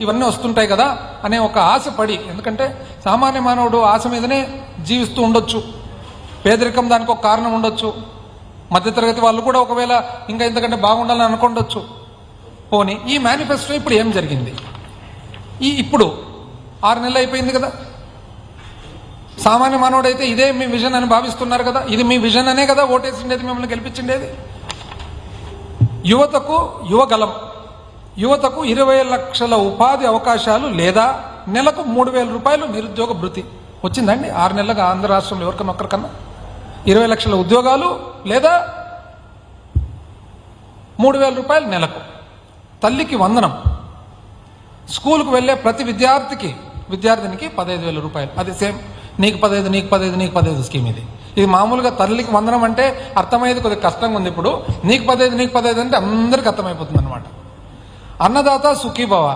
ఇవన్నీ వస్తుంటాయి కదా అనే ఒక ఆశ పడి, ఎందుకంటే సామాన్య మానవుడు ఆశ మీదనే జీవిస్తూ ఉండొచ్చు, పేదరికం దానికి ఒక కారణం ఉండొచ్చు, మధ్యతరగతి వాళ్ళు కూడా ఒకవేళ ఇంకా ఇంతకంటే బాగుండాలని అనుకుండొచ్చు. పోనీ ఈ మేనిఫెస్టో ఇప్పుడు ఏం జరిగింది? ఇప్పుడు 6 నెలలు అయిపోయింది కదా. సామాన్య మానవుడు అయితే ఇదే మీ విజన్ అని భావిస్తున్నారు కదా. ఇది మీ విజన్ అనే కదా ఓటేసిండేది, మిమ్మల్ని గెలిపించిండేది. యువతకు 20 లక్షల ఉపాధి అవకాశాలు లేదా నెలకు 3,000 రూపాయలు నిరుద్యోగ భృతి వచ్చిందండి 6 నెలలుగా ఆంధ్ర రాష్ట్రంలో ఎవరికన్నా ఒక్కరికన్నా. 20 లక్షల ఉద్యోగాలు లేదా 3,000 రూపాయలు నెలకు. తల్లికి వందనం. స్కూల్కు వెళ్ళే ప్రతి విద్యార్థినికి 15,000 రూపాయలు. అది సేమ్ నీకు 15 స్కీమ్. ఇది మామూలుగా తల్లికి వందనం అంటే అర్థమయ్యేది కొద్దిగా కష్టంగా ఉంది. ఇప్పుడు నీకు 15 అంటే అందరికి అర్థమైపోతుంది అనమాట. అన్నదాత సుఖీభవ,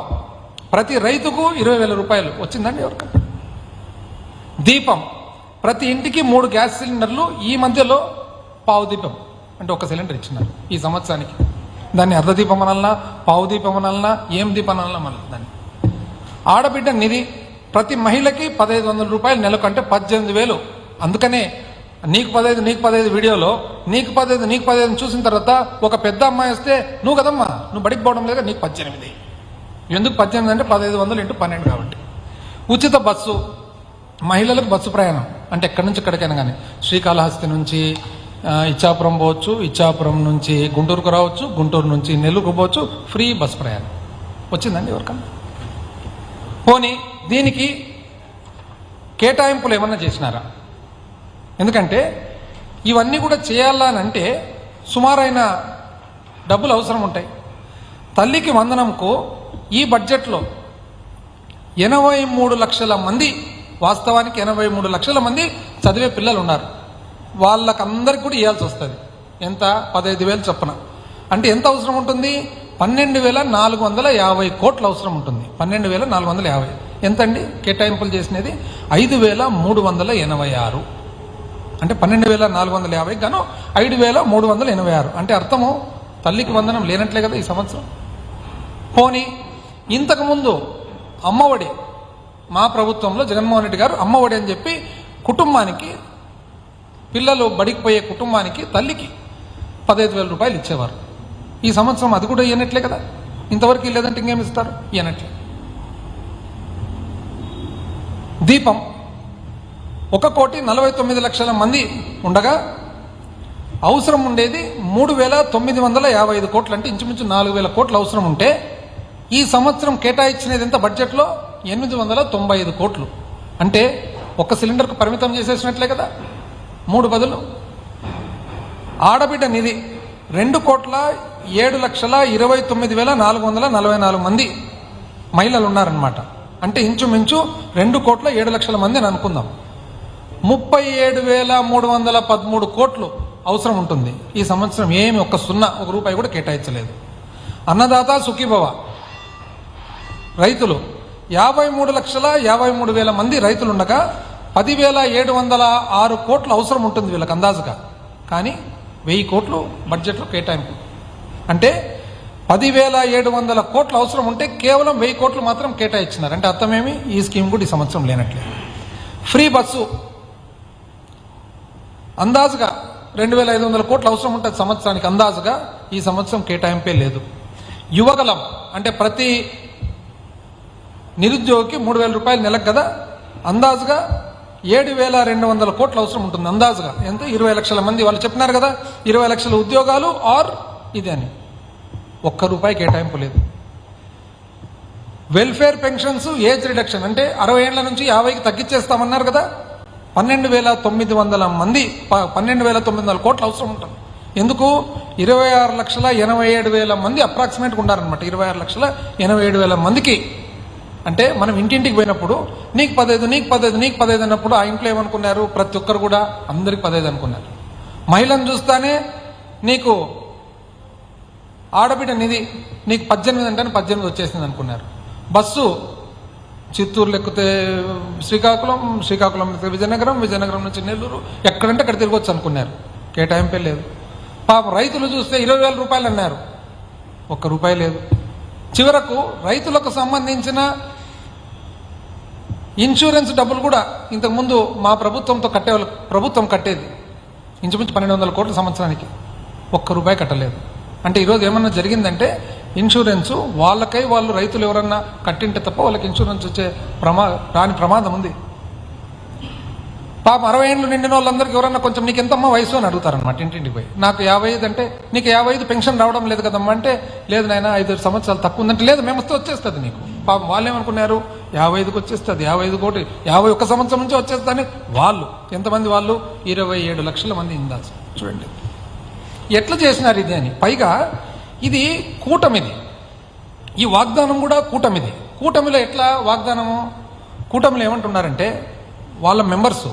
ప్రతి రైతుకు 20,000 రూపాయలు వచ్చిందండి ఎవరికన్నా. దీపం, ప్రతి ఇంటికి 3 గ్యాస్ సిలిండర్లు. ఈ మధ్యలో పావు దీపం అంటే 1 సిలిండర్ ఇచ్చినారు ఈ సంవత్సరానికి. దాన్ని అర్ధదీపం అనాలన్నా, పావు దీపం అనాలన్నా, ఏం దీపం అనాలన్నా మళ్ళీ దాన్ని. ఆడబిడ్డ నిధి, ప్రతి మహిళకి 1,500 రూపాయలు నెలకు, అంటే 18,000. అందుకనే నీకు 15 వీడియోలో నీకు 15 చూసిన తర్వాత ఒక పెద్ద అమ్మాయి వస్తే నువ్వు కదమ్మా నువ్వు బడికి పోవడం లేదా, నీకు 18. ఎందుకు 18 అంటే 1,500 × 12 కాబట్టి. ఉచిత బస్సు, మహిళలకు బస్సు ప్రయాణం అంటే ఎక్కడి నుంచి ఎక్కడికైనా కానీ, శ్రీకాళహస్తి నుంచి ఇచ్చాపురం పోవచ్చు, ఇచ్చాపురం నుంచి గుంటూరుకు రావచ్చు, గుంటూరు నుంచి నెల్లూరుకు పోవచ్చు, ఫ్రీ బస్ ప్రయాణం వచ్చిందండి ఎవరికన్నా. పోనీ దీనికి కేటాయింపులు ఏమన్నా చేసినారా? ఎందుకంటే ఇవన్నీ కూడా చేయాలనంటే సుమారైన డబ్బులు అవసరం ఉంటాయి. తల్లికి వందనంకు ఈ బడ్జెట్లో 83 లక్షల మంది, వాస్తవానికి 83 లక్షల మంది చదివే పిల్లలు ఉన్నారు. వాళ్ళకందరికి కూడా ఇవ్వాల్సి వస్తుంది. ఎంత? 15,000 చొప్పున. అంటే ఎంత అవసరం ఉంటుంది? 12,450 కోట్లు అవసరం ఉంటుంది. 12,450. ఎంతండి కేటాయింపులు చేసినది? 5,386. అంటే 12,450 గాను 5,386. అంటే అర్థము తల్లికి వందనం లేనట్లే కదా ఈ సంవత్సరం. పోనీ ఇంతకుముందు అమ్మఒడి, మా ప్రభుత్వంలో జగన్మోహన్ రెడ్డి గారు అమ్మఒడి అని చెప్పి కుటుంబానికి, పిల్లలు బడికి పోయే కుటుంబానికి తల్లికి 15,000 రూపాయలు ఇచ్చేవారు. ఈ సంవత్సరం అది కూడా ఇవ్వనట్లే కదా. ఇంతవరకు లేదంటే ఇంకేమి ఇస్తారు? ఇవ్వనట్లే. దీపం, 1,49,00,000 మంది ఉండగా అవసరం ఉండేది 3,955 కోట్లు. అంటే ఇంచుమించు 4,000 కోట్లు అవసరం ఉంటే ఈ సంవత్సరం కేటాయించినది ఎంత బడ్జెట్లో? 895 కోట్లు. అంటే 1 సిలిండర్కు పరిమితం చేసేసినట్లే కదా, 3 బదులు. ఆడబిడ్డ నిధి 2,07,29,444 మంది మహిళలు ఉన్నారనమాట. అంటే ఇంచుమించు 2,07,00,000 మంది అని అనుకుందాం. 37,313 కోట్లు అవసరం ఉంటుంది. ఈ సంవత్సరం ఏమి ఒక్క రూపాయి కూడా కేటాయించలేదు. అన్నదాత సుఖీభవ, రైతులు 53,53,000 మంది రైతులు ఉండగా 10,706 కోట్లు అవసరం ఉంటుంది వీళ్ళకి అందాజుగా. కానీ 1,000 కోట్లు బడ్జెట్లో కేటాయింపు. అంటే 10,700 కోట్లు అవసరం ఉంటే కేవలం 1,000 కోట్లు మాత్రం కేటాయించినారు. అంటే అర్థమేమి? ఈ స్కీమ్ కూడా ఈ సంవత్సరం లేనట్లే. ఫ్రీ బస్సు అందాజుగా 2,500 కోట్లు అవసరం ఉంటుంది సంవత్సరానికి అందాజుగా. ఈ సంవత్సరం కేటాయింపే లేదు. యువగలం అంటే ప్రతి నిరుద్యోగికి 3,000 రూపాయలు నెలకు కదా, అందాజుగా 7,200 కోట్లు అవసరం ఉంటుంది అందాజుగా. ఎంత? 20 లక్షల మంది. వాళ్ళు చెప్పినారు కదా 20 లక్షల ఉద్యోగాలు ఆర్ ఇది అని. ₹1 కేటాయింపు లేదు. వెల్ఫేర్ పెన్షన్స్ ఏజ్ రిడక్షన్ అంటే 60 ఏళ్ల నుంచి 50కి తగ్గించేస్తామన్నారు కదా, 12,900 కోట్లు అవసరం ఉంటుంది. ఎందుకు? 26,87,000 మంది అప్రాక్సిమేట్గా ఉన్నారనమాట. 26,87,000 మందికి. అంటే మనం ఇంటింటికి పోయినప్పుడు నీకు 15 అన్నప్పుడు ఆ ఇంట్లో ఏమనుకున్నారు? ప్రతి ఒక్కరు కూడా అందరికి 15 అనుకున్నారు. మహిళను చూస్తానే నీకు ఆడబిడ్డ నిధి నీకు 18 అంటే 18 వచ్చేసింది అనుకున్నారు. బస్సు చిత్తూరులో ఎక్కితే శ్రీకాకుళం విజయనగరం నుంచి నెల్లూరు, ఎక్కడంటే అక్కడ తిరగొచ్చు అనుకున్నారు. కేటాయింపే లేదు. పాపం రైతులు చూస్తే 20,000 రూపాయలు అన్నారు, ₹1 లేదు. చివరకు రైతులకు సంబంధించిన ఇన్సూరెన్స్ డబ్బులు కూడా ఇంతకుముందు మా ప్రభుత్వంతో కట్టేవాళ్ళు, ప్రభుత్వం కట్టేది ఇంచుమించు 1200 కోట్ల సంవత్సరానికి, ₹1 కట్టలేదు. అంటే ఈరోజు ఏమన్నా జరిగిందంటే ఇన్సూరెన్సు వాళ్ళకై వాళ్ళు రైతులు ఎవరన్నా కట్టింటే తప్ప వాళ్ళకి ఇన్సూరెన్స్ వచ్చే రాని ప్రమాదం ఉంది. పాపం 60 ఏళ్ళు నిండిన వాళ్ళందరికీ ఎవరన్నా కొంచెం నీకు ఎంతమ్మా వయసు అని అడుగుతారనమాట ఇంటింటికి పోయి. నాకు 55 అంటే నీకు 55 పెన్షన్ రావడం లేదు కదమ్మా అంటే, లేదు నాయన 5 సంవత్సరాలు తక్కువ ఉందంటే, లేదు మేము వస్తే వచ్చేస్తుంది నీకు. పాపం వాళ్ళు ఏమనుకున్నారు 55కి వచ్చేస్తుంది, 55 కోటి 51 సంవత్సరం నుంచి వచ్చేస్తుందని వాళ్ళు. ఎంతమంది వాళ్ళు? 27 లక్షల మంది ఇందాల్సి. చూడండి ఎట్లా చేసినారు ఇది అని. పైగా ఇది కూటమిది, ఈ వాగ్దానం కూడా కూటమిది. కూటమిలో ఎట్లా వాగ్దానము? కూటమిలో ఏమంటున్నారంటే వాళ్ళ మెంబర్సు